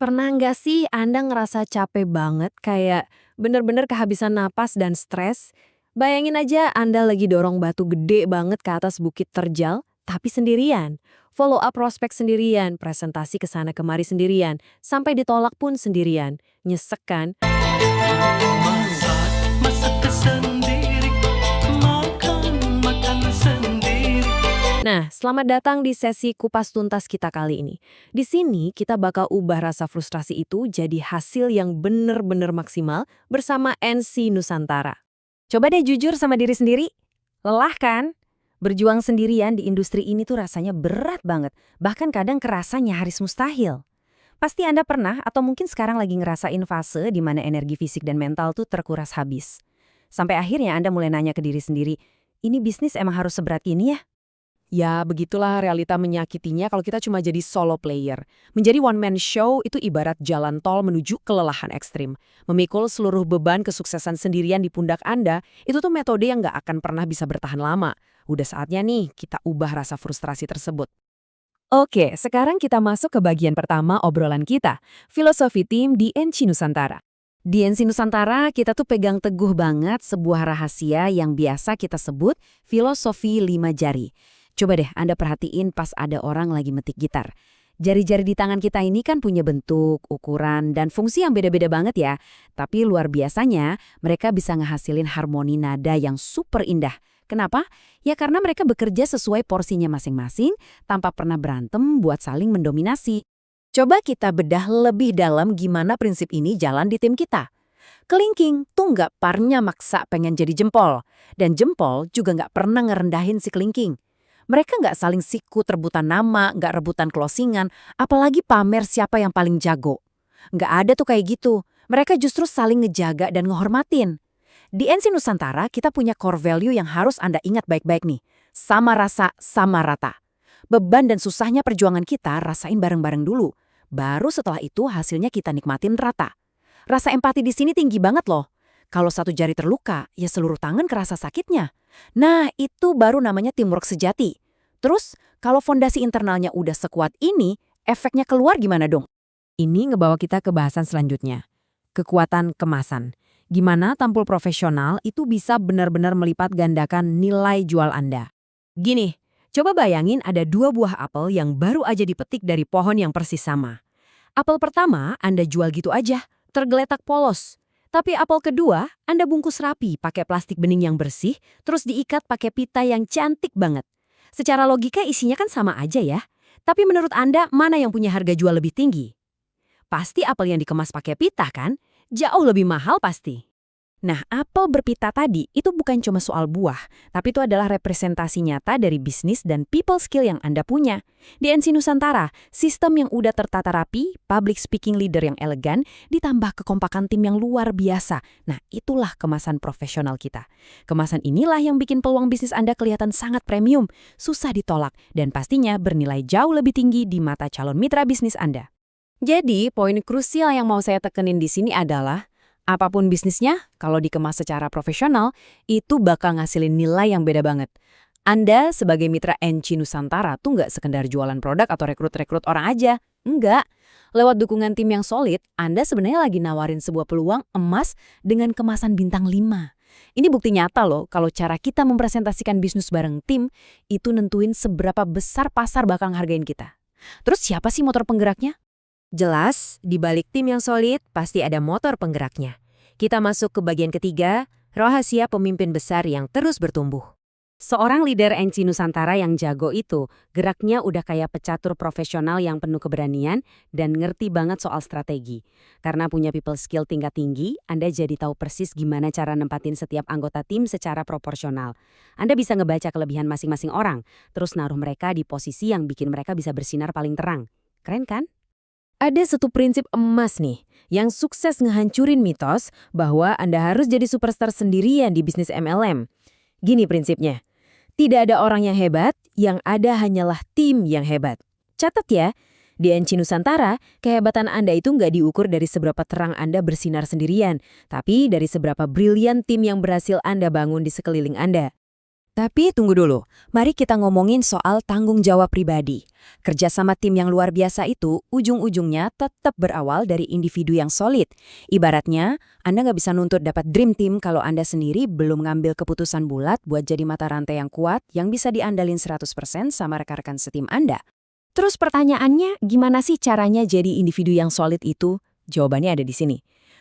Pernah nggak sih Anda ngerasa capek banget, kayak bener-bener kehabisan napas dan stres? Bayangin aja Anda lagi dorong batu gede banget ke atas bukit terjal, tapi sendirian. Follow up prospek sendirian, presentasi ke sana kemari sendirian, sampai ditolak pun sendirian. Nyesek kan? Masak, masak sendiri, makan sendiri. Nah, selamat datang di sesi kupas tuntas kita kali ini. Di sini kita bakal ubah rasa frustrasi itu jadi hasil yang bener-bener maksimal bersama NC Nusantara. Coba deh jujur sama diri sendiri. Lelah kan? Berjuang sendirian di industri ini tuh rasanya berat banget. Bahkan kadang kerasa nyaris mustahil. Pasti Anda pernah atau mungkin sekarang lagi ngerasain fase di mana energi fisik dan mental tuh terkuras habis. Sampai akhirnya Anda mulai nanya ke diri sendiri, ini bisnis emang harus seberat ini ya? Ya, begitulah realita menyakitinya kalau kita cuma jadi solo player. Menjadi one-man show itu ibarat jalan tol menuju kelelahan ekstrim. Memikul seluruh beban kesuksesan sendirian di pundak Anda, itu tuh metode yang nggak akan pernah bisa bertahan lama. Udah saatnya nih kita ubah rasa frustrasi tersebut. Oke, sekarang kita masuk ke bagian pertama obrolan kita, filosofi tim di NC Nusantara. Di NC Nusantara, kita tuh pegang teguh banget sebuah rahasia yang biasa kita sebut filosofi 5 jari. Coba deh Anda perhatiin pas ada orang lagi metik gitar. Jari-jari di tangan kita ini kan punya bentuk, ukuran, dan fungsi yang beda-beda banget ya. Tapi luar biasanya, mereka bisa ngehasilin harmoni nada yang super indah. Kenapa? Ya karena mereka bekerja sesuai porsinya masing-masing, tanpa pernah berantem buat saling mendominasi. Coba kita bedah lebih dalam gimana prinsip ini jalan di tim kita. Kelingking tuh nggak parnya maksa pengen jadi jempol. Dan jempol juga nggak pernah ngerendahin si kelingking. Mereka nggak saling sikut rebutan nama, nggak rebutan closingan, apalagi pamer siapa yang paling jago. Nggak ada tuh kayak gitu. Mereka justru saling ngejaga dan ngehormatin. Di NC Nusantara, kita punya core value yang harus Anda ingat baik-baik nih. Sama rasa, sama rata. Beban dan susahnya perjuangan kita rasain bareng-bareng dulu. Baru setelah itu hasilnya kita nikmatin rata. Rasa empati di sini tinggi banget loh. Kalau satu jari terluka, ya seluruh tangan kerasa sakitnya. Nah, itu baru namanya teamwork sejati. Terus, kalau fondasi internalnya udah sekuat ini, efeknya keluar gimana dong? Ini ngebawa kita ke bahasan selanjutnya. Kekuatan kemasan. Gimana tampil profesional itu bisa benar-benar melipat gandakan nilai jual Anda. Gini, coba bayangin ada 2 buah apel yang baru aja dipetik dari pohon yang persis sama. Apel pertama Anda jual gitu aja, tergeletak polos. Tapi apel kedua, Anda bungkus rapi pakai plastik bening yang bersih, terus diikat pakai pita yang cantik banget. Secara logika isinya kan sama aja ya. Tapi menurut Anda, mana yang punya harga jual lebih tinggi? Pasti apel yang dikemas pakai pita kan? Jauh lebih mahal pasti. Nah, apel berpita tadi itu bukan cuma soal buah, tapi itu adalah representasi nyata dari bisnis dan people skill yang Anda punya. Di NC Nusantara, sistem yang udah tertata rapi, public speaking leader yang elegan, ditambah kekompakan tim yang luar biasa. Nah, itulah kemasan profesional kita. Kemasan inilah yang bikin peluang bisnis Anda kelihatan sangat premium, susah ditolak, dan pastinya bernilai jauh lebih tinggi di mata calon mitra bisnis Anda. Jadi, poin krusial yang mau saya tekenin di sini adalah apapun bisnisnya, kalau dikemas secara profesional, itu bakal ngasilin nilai yang beda banget. Anda sebagai mitra NC Nusantara tuh nggak sekedar jualan produk atau rekrut-rekrut orang aja. Enggak. Lewat dukungan tim yang solid, Anda sebenarnya lagi nawarin sebuah peluang emas dengan kemasan bintang 5. Ini bukti nyata loh kalau cara kita mempresentasikan bisnis bareng tim itu nentuin seberapa besar pasar bakal ngehargain kita. Terus siapa sih motor penggeraknya? Jelas, di balik tim yang solid pasti ada motor penggeraknya. Kita masuk ke bagian ketiga, rahasia pemimpin besar yang terus bertumbuh. Seorang leader NC Nusantara yang jago itu, geraknya udah kayak pecatur profesional yang penuh keberanian dan ngerti banget soal strategi. Karena punya people skill tingkat tinggi, Anda jadi tahu persis gimana cara nempatin setiap anggota tim secara proporsional. Anda bisa ngebaca kelebihan masing-masing orang, terus naruh mereka di posisi yang bikin mereka bisa bersinar paling terang. Keren kan? Ada satu prinsip emas nih, yang sukses ngehancurin mitos bahwa Anda harus jadi superstar sendirian di bisnis MLM. Gini prinsipnya, tidak ada orang yang hebat, yang ada hanyalah tim yang hebat. Catat ya, di NC Nusantara, kehebatan Anda itu nggak diukur dari seberapa terang Anda bersinar sendirian, tapi dari seberapa brilian tim yang berhasil Anda bangun di sekeliling Anda. Tapi tunggu dulu, mari kita ngomongin soal tanggung jawab pribadi. Kerja sama tim yang luar biasa itu ujung-ujungnya tetap berawal dari individu yang solid. Ibaratnya, Anda nggak bisa nuntut dapat dream team kalau Anda sendiri belum ngambil keputusan bulat buat jadi mata rantai yang kuat yang bisa diandalin 100% sama rekan-rekan setim Anda. Terus pertanyaannya, gimana sih caranya jadi individu yang solid itu? Jawabannya ada di sini.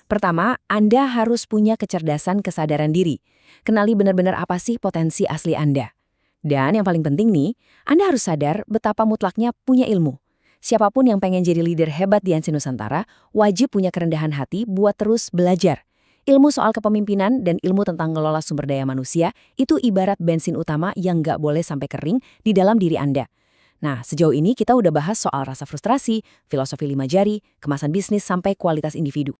Pertama, Anda harus punya kecerdasan kesadaran diri. Kenali benar-benar apa sih potensi asli Anda. Dan yang paling penting nih, Anda harus sadar betapa mutlaknya punya ilmu. Siapapun yang pengen jadi leader hebat di NC Nusantara, wajib punya kerendahan hati buat terus belajar. Ilmu soal kepemimpinan dan ilmu tentang ngelola sumber daya manusia itu ibarat bensin utama yang nggak boleh sampai kering di dalam diri Anda. Nah, sejauh ini kita udah bahas soal rasa frustrasi, filosofi 5 jari, kemasan bisnis, sampai kualitas individu.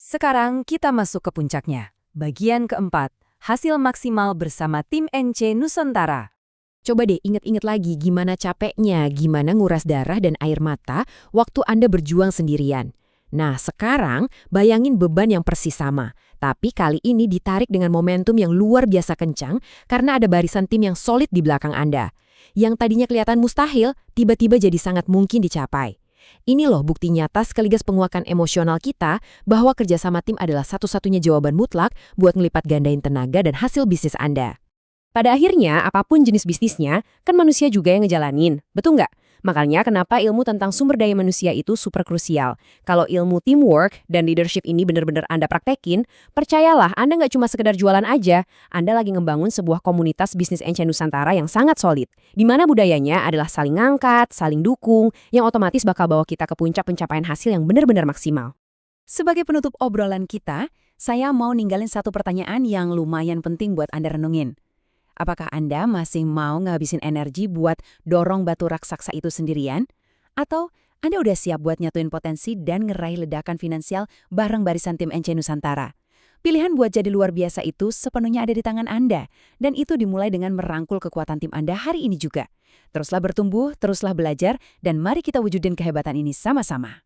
Sekarang kita masuk ke puncaknya. Bagian keempat, hasil maksimal bersama tim NC Nusantara. Coba deh inget-inget lagi gimana capeknya, gimana nguras darah dan air mata waktu Anda berjuang sendirian. Nah, sekarang bayangin beban yang persis sama. Tapi kali ini ditarik dengan momentum yang luar biasa kencang karena ada barisan tim yang solid di belakang Anda. Yang tadinya kelihatan mustahil, tiba-tiba jadi sangat mungkin dicapai. Ini loh bukti nyata sekaligus penguakan emosional kita bahwa kerjasama tim adalah satu-satunya jawaban mutlak buat ngelipat gandain tenaga dan hasil bisnis Anda. Pada akhirnya, apapun jenis bisnisnya, kan manusia juga yang ngejalanin, betul nggak? Makanya kenapa ilmu tentang sumber daya manusia itu super krusial. Kalau ilmu teamwork dan leadership ini benar-benar Anda praktekin, percayalah Anda nggak cuma sekedar jualan aja, Anda lagi ngebangun sebuah komunitas bisnis NC Nusantara yang sangat solid. Di mana budayanya adalah saling ngangkat, saling dukung, yang otomatis bakal bawa kita ke puncak pencapaian hasil yang benar-benar maksimal. Sebagai penutup obrolan kita, saya mau ninggalin satu pertanyaan yang lumayan penting buat Anda renungin. Apakah Anda masih mau ngabisin energi buat dorong batu raksasa itu sendirian? Atau Anda udah siap buat nyatuin potensi dan ngeraih ledakan finansial bareng barisan tim NC Nusantara? Pilihan buat jadi luar biasa itu sepenuhnya ada di tangan Anda. Dan itu dimulai dengan merangkul kekuatan tim Anda hari ini juga. Teruslah bertumbuh, teruslah belajar, dan mari kita wujudin kehebatan ini sama-sama.